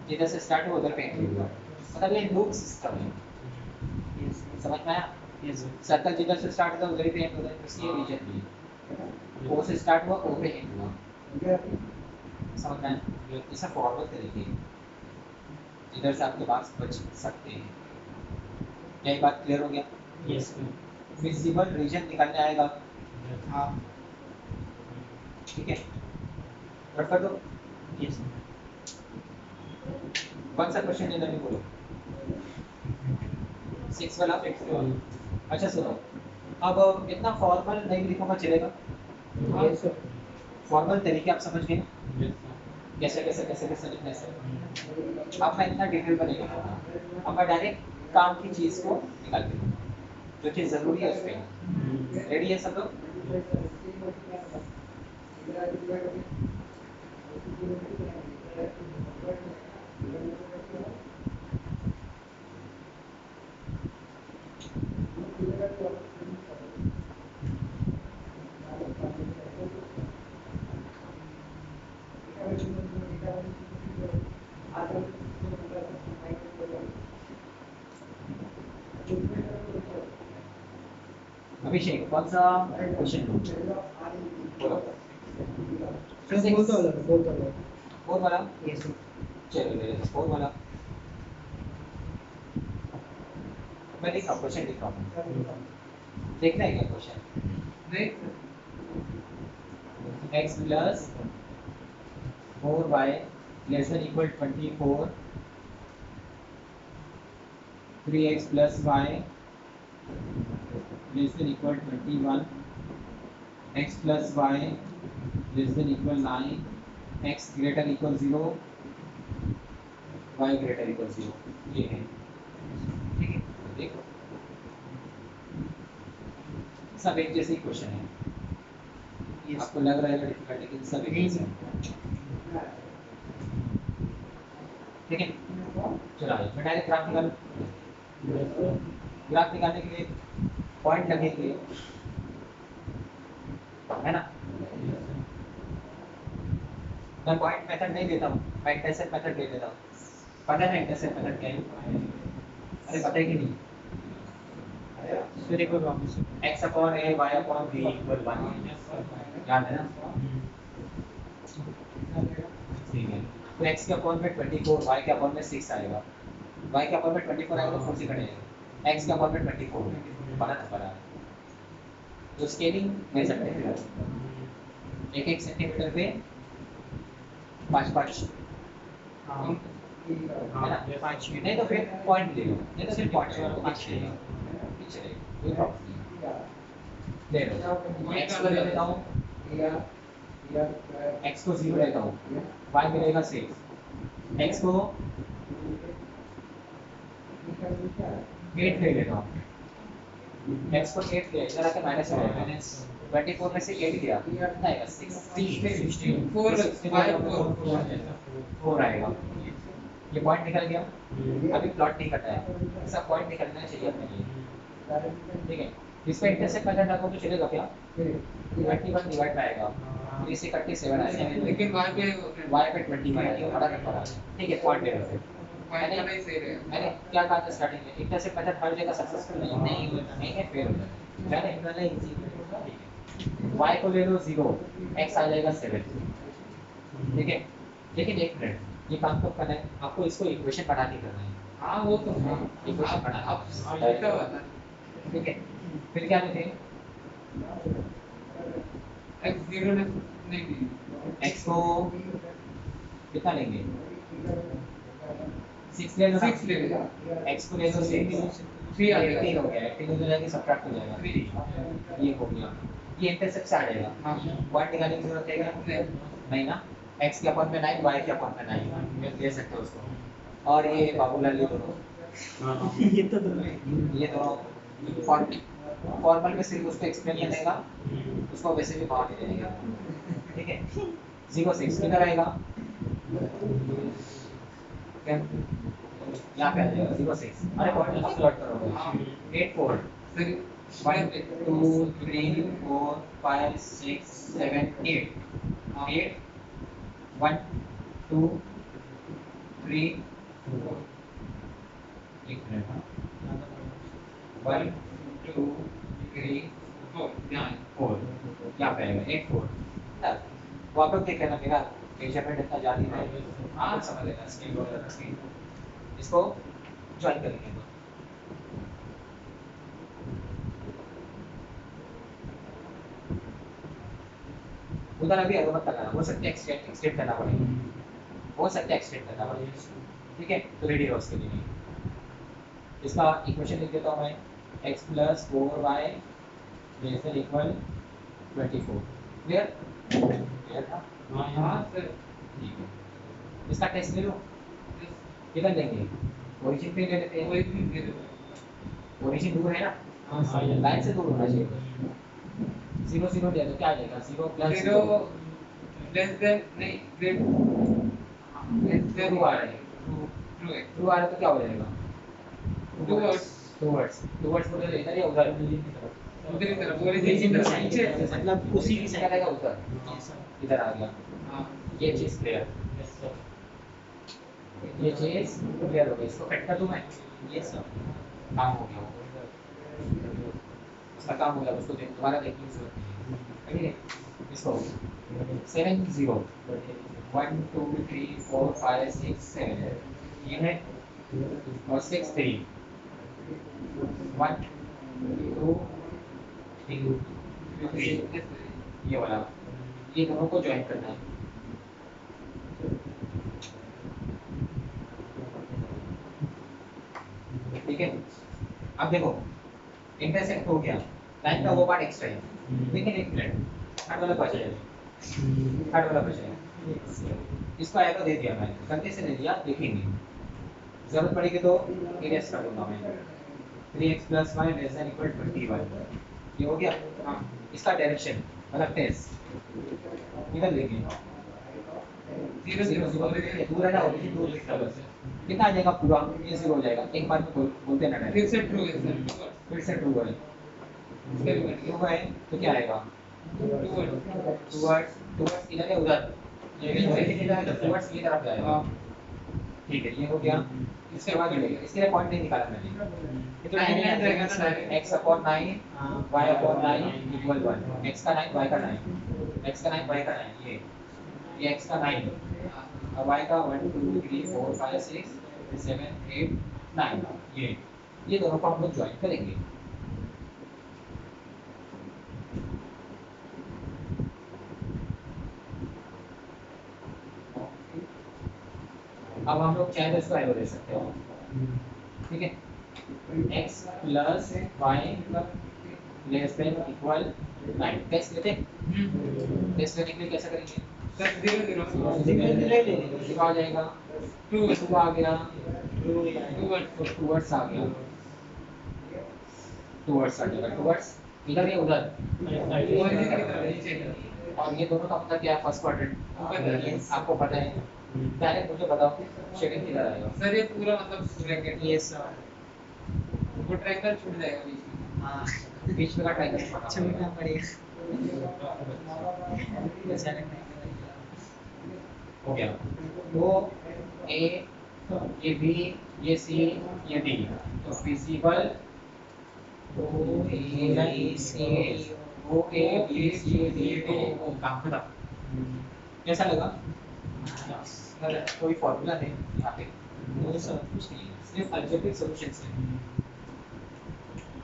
जिधर से स्टार्ट हो उधर पे एंड होगा। मतलब ये लूप सिस्टम है, समझ में आया? सर्कल जिधर से स्टार्ट होता है उधर ही पे एंड होता है, इसलिए रीजन भी ओ से स्टार्ट हुआ ओ पे एंड हुआ। समझ में आया? इसे फॉरवर्ड करेंगे जिधर से आपके पास बच सकते हैं। क्या ये बात क्लियर हो गया? यस विजिबल रीजन निकालने आएगा, हाँ ठीक है? रख दो। यस कौन सा क्वेश्चन है नहीं बोलो? 6 वाला। अच्छा सुनो, अब इतना फॉर्मल नहीं लिखूंगा चलेगा? यस सर फॉर्मल तरीके आप समझ गए कैसे कैसे कैसे कैसे लिखने से। अब मैं इतना डिटेल में नहीं लिखूंगा, अब मैं डायरेक्ट काम की चीज को निकाल के दूंगा, जो चीज जरूरी है उस पर। रेडी है सब लोग? अभिषेक कौन सा क्वेश्चन बोलो? सर बोल दो फोर वाला? यस सर चलो ले लेते 4 वाला। मैं लिख रहा हूँ, क्वेश्चन लिख रहा हूँ, देखना है क्या क्वेश्चन? देख x plus 4y less than equal 24, 3x plus y less than equal 21, x plus y less than equal 9, x greater equal 0, y greater equal 0, ये है, ठीक है? देखो सब एक जैसे क्वेश्चन है, आपको लग रहा है डिफिकल्ट लेकिन सब एक जैसे हैं, ठीक है? चलो आइए मैं डायरेक्ट ग्राफ निकालूं। ग्राफ निकालने के लिए पॉइंट लगेंगे, है ना? मैं पॉइंट मेथड नहीं देता हूँ, मैं इंटरसेप्ट मेथड दे देता हूँ। पता है इंटरसेप्ट मेथड क्या है? अरे पता है कि नहीं? सर एक बार वापस x upon a y upon b equal 1, याद है ना? ठीक है, तो x के अपॉन में 24, y के अपॉन में 6 आएगा, y के अपॉन में 24 आएगा तो 4 से कटेगा, x के अपॉन में 24 बड़ा नंबर आ रहा है, तो स्केलिंग ले सकते हैं। एक एक सेंटीमीटर पे 5-5 हाँ है ना, 5 नहीं तो फिर पॉइंट ले लो, नहीं तो फिर पॉइंट ले लो, 5 ले लो, ठीक चलेगा, कोई प्रॉब्लम नहीं। ले लो x को ले लेता हूँ, x को 0 लेता हूँ, y मिलेगा 6, x को 8 ले लेता हूँ, x को 8 ले, इधर आके माइनस हो जाएगा, मैंने 24 में से 8 लिया, कितना आएगा 16, 4 आएगा, ये पॉइंट निकल गया। अभी प्लॉट नहीं करना है, ऐसा पॉइंट निकलना चाहिए अपने लिए, ठीक है। इस पे इंटरसेक्ट मेथड डालो तो चलेगा क्या? 21 डिवाइड में आएगा, 3 से 37 आएगा, लेकिन y पे 21 आएगा, बड़ा नंबर आ गया, ठीक है। पॉइंट ले लो फिर। मैंने क्या कहा था स्टार्टिंग में, इंटरसेक्ट मेथड हर जगह सक्सेसफुल नहीं होता, नहीं है, फेल होता है, जाने वाला इजी y को ले लो 0, x आ जाएगा 7, ठीक है। लेकिन एक मिनट, ये काम कब करना है आपको, इसको इक्वेशन बना के करना है, हाँ वो तो है, इक्वेशन बना अब सीखा हुआ था। ठीक है। फिर क्या लिखें, x 0 नहीं x को कितना लेंगे, 6 ले लो ना, 6 ले लो, x को ले लो 6, 3 आ जाएगा, 18 हो गया, 18 हो जाएगा, सब्ट्रैक्ट हो जाएगा 3, ये हो गया, ये इंटरसेप्ट से आ जाएगा, हाँ पॉइंट निकालने की जरूरत है क्या? नहीं ना, x के अपॉन में 9, y के अपॉन में 9 ले सकते हो उसको, और ये बाबूलाल ये दोनों ये तो दोनों है। ये दोनों फॉर्मल में सिर्फ उसको एक्सप्लेन करेगा, उसको वैसे भी बाहर दे देगा, ठीक है। 0 6 किधर आएगा, क्या यहाँ पे आ जाएगा 0 6, अरे पॉइंट लगा प्लॉट करोगे, 8 4 सर 1 2 3 4 5 6 7 8 8 1 2 3 एक मिनट, 1 2 3 4 यहाँ पे आएगा 8 4, वापस देख लेना, मेरा मेजरमेंट इतना जारी है, हाँ समझ लेना, स्केल वगैरह स्केल, इसको ज्वाइन करेंगे तो उधर अभी अगर मत लगाना, हो सकता है एक्सटेंड करना पड़ेगा, हो सकता है एक्सटेंड करना पड़ेगा, ठीक है। तो रेडी रहो उसके लिए, इसका इक्वेशन लिख देता हूँ मैं, x plus 4y less than equal 24, clear clear था, हाँ सर ठीक है। इसका टेस्ट ले लो, किधर लेंगे, ओरिजिन पे ले लेते हैं, वही चीज दे दो, ओरिजिन दूर है ना, लाइन से दूर होना चाहिए, 0 0 ले तो क्या आ जाएगा, 0 प्लस 0 लेस देन नहीं ग्रेट लेस देन ट्रू आ रहा है, ट्रू है ट्रू आ रहा है तो क्या हो जाएगा, टुवर्ड्स टुवर्ड्स बोले इधर या उधर, उधर की तरफ ओरिजिन की तरफ नीचे मतलब उसी की क्या साइड रहेगा उधर, इधर आ गया, हाँ ये चीज क्लियर, ये चीज क्लियर हो गई, इसको कट कर दूं मैं, ये सब काम हो गया, उसका काम हो गया, उसको दोबारा देखने की जरूरत नहीं है, ठीक है। इसको 7 0 1 2 3 4 5 6 7 ये है, और 6 3 1 2 3 ये वाला, ये दोनों को ज्वाइन करना है, ठीक है। अब देखो इंटरसेक्ट हो गया, लाइन का वो पार्ट एक्स्ट्रा है, लेकिन एक मिनट, थर्ड वाला बचा है, थर्ड वाला बचा है, इसको एरो दे दिया मैंने, गलती से दे दिया, देखेंगे जरूरत पड़ेगी तो इरेज कर दूंगा मैं, 3x plus y less than equal 21, ये हो गया। हाँ, इसका डायरेक्शन मतलब टेस्ट इधर लेंगे, 0 0 0 दूर है ना, ओरिजिन दूर लिखता बस, कितना आ जाएगा पूरा, ये 0 हो जाएगा, एक बार में बोलते ना फिर से ट्रू है सर फिर से ट्रू है, ट्रू है तो क्या आएगा, टुवर्ड्स टुवर्ड्स इधर है उधर, ये ओरिजिन इधर है तो टुवर्ड्स ये तरफ जाएगा, ठीक है। ये हो गया, इसके बाद इसके लिए पॉइंट नहीं निकाला मैंने, ये तो 9 आ जाएगा ना, x upon 9 y upon 9 equal 1, x का 9 y का 9, x का 9 y का 9, ये x का 9 और y का 1 2 3 4 5 6 7 8 9, ये दोनों को हम लोग ज्वाइन करेंगे, अब हम लोग चाहे तो इसको एरो दे सकते हो, ठीक है। x plus Y less than equal 9। Test लेते हैं, टेस्ट लेने के लिए कैसा करेंगे? सर 0 0 धीरे-धीरे ले लेंगे। कितना आ जाएगा? 2 2 आ गया, 2 तो टूवर्ड्स आ गया, टूवर्ड्स आ जाएगा, टूवर्ड्स इधर या उधर, और ये दोनों का मतलब क्या है? फर्स्ट क्वाड्रेंट आपको पता है, डायरेक्ट मुझे बताओ शेडिंग किधर आएगा? सर ये पूरा मतलब ब्रैकेट ये सर वो ट्रायंगल छूट जाएगा बीच में। हाँ बीच में का ट्रायंगल छूटना पड़ेगा। हो गया। वो ए, ये बी, ये सी, ये डी, तो feasible O A B C D O काम खत्म। कैसा लगा? कोई फॉर्मूला नहीं यहाँ पे, वो सब कुछ नहीं है, सिर्फ अलजेब्रिक सॉल्यूशंस है।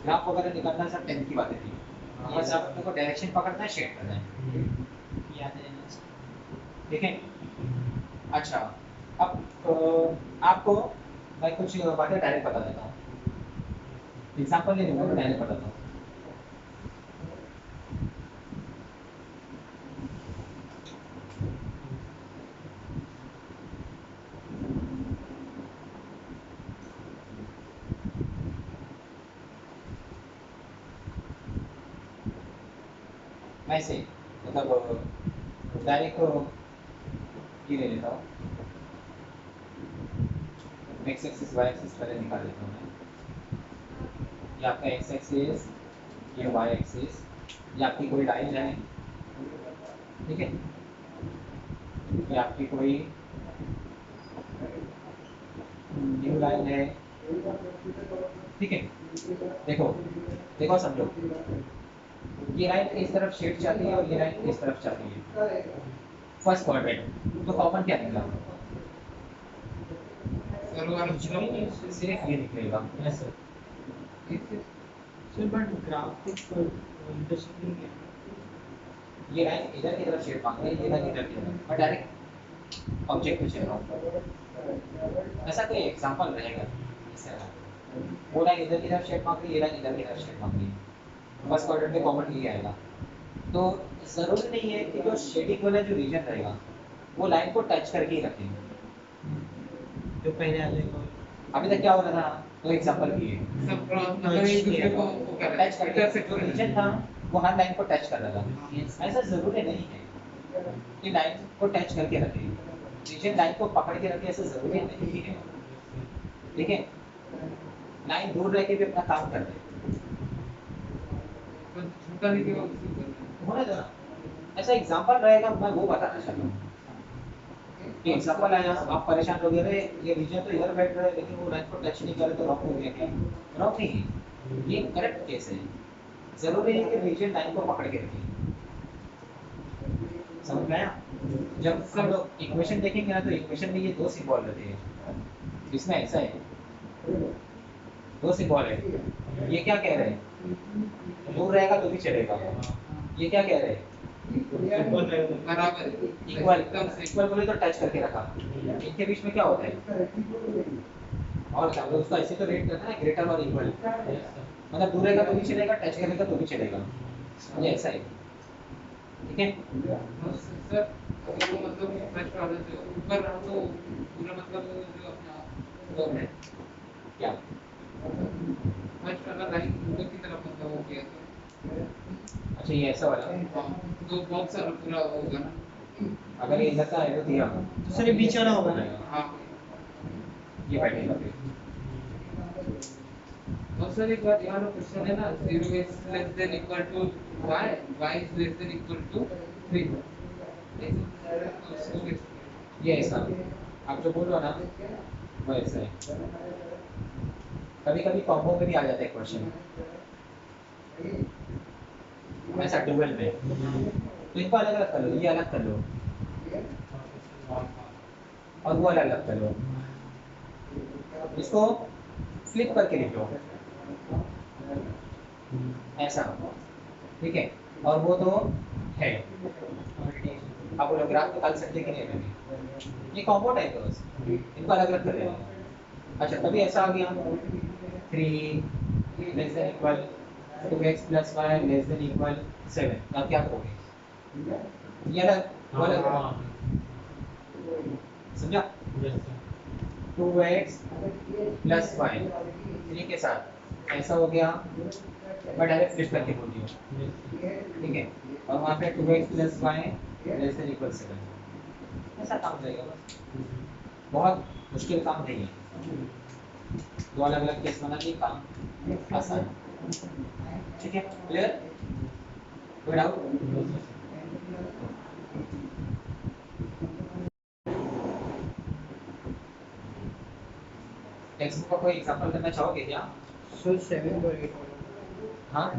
ग्राफ वगैरह निकालना सब 10 की बातें थी, बस आप अपने को डायरेक्शन पकड़ना है, शेड करना है, याद रहना। ठीक है। अच्छा, अब आपको मैं कुछ बातें डायरेक्ट बता देता हूँ, एग्जाम्पल नहीं दूंगा, मैं डायरेक्ट बताता हूँ। वैसे मतलब डायरेक्ट ये ले लेता हूँ, एक्स एक्सिस वाई एक्सिस पहले निकाल लेता हूँ मैं। ये आपका एक्स एक्सिस, ये वाई एक्सिस, ये आपकी कोई लाइन है, ठीक है। ये आपकी कोई न्यू लाइन है, ठीक है। देखो देखो समझो, ये लाइन इस तरफ शेड जाती है और ये लाइन इस तरफ जाती है, फर्स्ट क्वाड्रेंट, तो कॉमन क्या निकला? सर वो वाला सिर्फ ये निकलेगा। सर बट ग्राफिक इंटरेस्टिंग है। ये लाइन इधर की तरफ शेड मांग रही है, ये लाइन इधर की तरफ, मैं डायरेक्ट ऑब्जेक्ट पे चल रहा हूँ। ऐसा कोई एग्जांपल रहेगा इस तरह, वो लाइन इधर की तरफ शेड मांग रही है, ये लाइन इधर की तरफ शेड मांग रही है, फर्स्ट क्वाड्रेंट में कॉमन ये आएगा। तो जरूरी नहीं है कि जो शेडिंग वाला जो रीजन रहेगा वो लाइन को टच करके ही रखें। जो पहले वाले को अभी तक क्या हो रहा था, तो एग्जांपल की सब क्रॉस मतलब एक दूसरे को वो कर रहा है, टच करके जो रीजन था वो हर लाइन को टच कर रहा था। ऐसा जरूरी नहीं है कि लाइन को टच करके रखें, रीजन लाइन को पकड़ के रखे, ऐसा जरूरी नहीं है, ठीक है। लाइन दूर रह के भी अपना काम कर रहे तो छूटा नहीं केवल उसी को करना है। होने दो। ऐसा एग्जांपल रहेगा, मैं वो बताना चाहता हूँ कि एग्जांपल आया, आप परेशान हो गए, अरे ये रीजन तो इधर बैठ रहा है लेकिन वो लाइन को टच नहीं कर रहे, तो रॉन्ग हो गया क्या? रॉन्ग नहीं है, ये करेक्ट केस है। जरूरी है कि रीजन लाइन को पकड़ के रखें, समझ में आया? जब हम लोग इक्वेशन देखेंगे ना, तो इक्वेशन में ये दो सिंबल रहते हैं, इसमें ऐसा है, दो सिंबल है। ये क्या कह रहे हैं? दूर रहेगा तो भी चलेगा। ये क्या कह रहे हैं? बराबर है। इक्वल, एकदम से इक्वल बोले तो टच करके रखा। इनके बीच में क्या होता है? और क्या उसको ऐसे तो रेट करना है, ग्रेटर और इक्वल, मतलब दूर रहेगा तो भी चलेगा, टच करेगा तो भी चलेगा, ये ऐसा है, ठीक है। सर अगर वो मतलब फर्स्ट ऑर्डर से ऊपर रहा तो पूरा मतलब जो अपना वो है क्या? फर्स्ट अगर लाइन ऊपर की तरफ मतलब हो गया अच्छा, ये ऐसा वाला, तो बॉक्स पूरा होगा ना। अगर ये इधर का एरो दिया तो सर ये बीच वाला होगा ना? हाँ ये बैठेगा फिर। और सर एक बात यहाँ क्वेश्चन है ना, 0 is less than equal to y, y is less than equal to 3। ये ऐसा आप जो बोल रहे हो ना, वो ऐसा है। कभी कभी कॉम्बो में भी आ जाता है क्वेश्चन, ऐसा डुअल में, तो इनको अलग अलग कर लो, ये अलग कर लो और वो अलग अलग कर लो, इसको फ्लिप करके लिख लो ऐसा, ठीक है। और वो तो है, आप बोलो ग्राफ निकाल सकते कि नहीं? ये कॉम्बो टाइप है बस। इनको अलग अलग कर रहे हैं। अच्छा कभी ऐसा आ गया 3 less than equal 2x plus Y less than equal 7, आप क्या करोगे? ये अलग वो अलग समझा? 2x प्लस वाई 3 के साथ ऐसा हो गया, मैं डायरेक्ट फ्लिप करके बोल रही हूँ, ठीक है? और वहाँ पे 2x plus Y less than equal 7, ऐसा काम रहेगा बस, बहुत मुश्किल काम नहीं है, दो अलग अलग केस बना के काम आसान है, ठीक है? क्लियर? कोई डाउट? टेक्स्ट बुक का कोई एग्जांपल करना चाहोगे क्या? सर 7 और 8 हाँ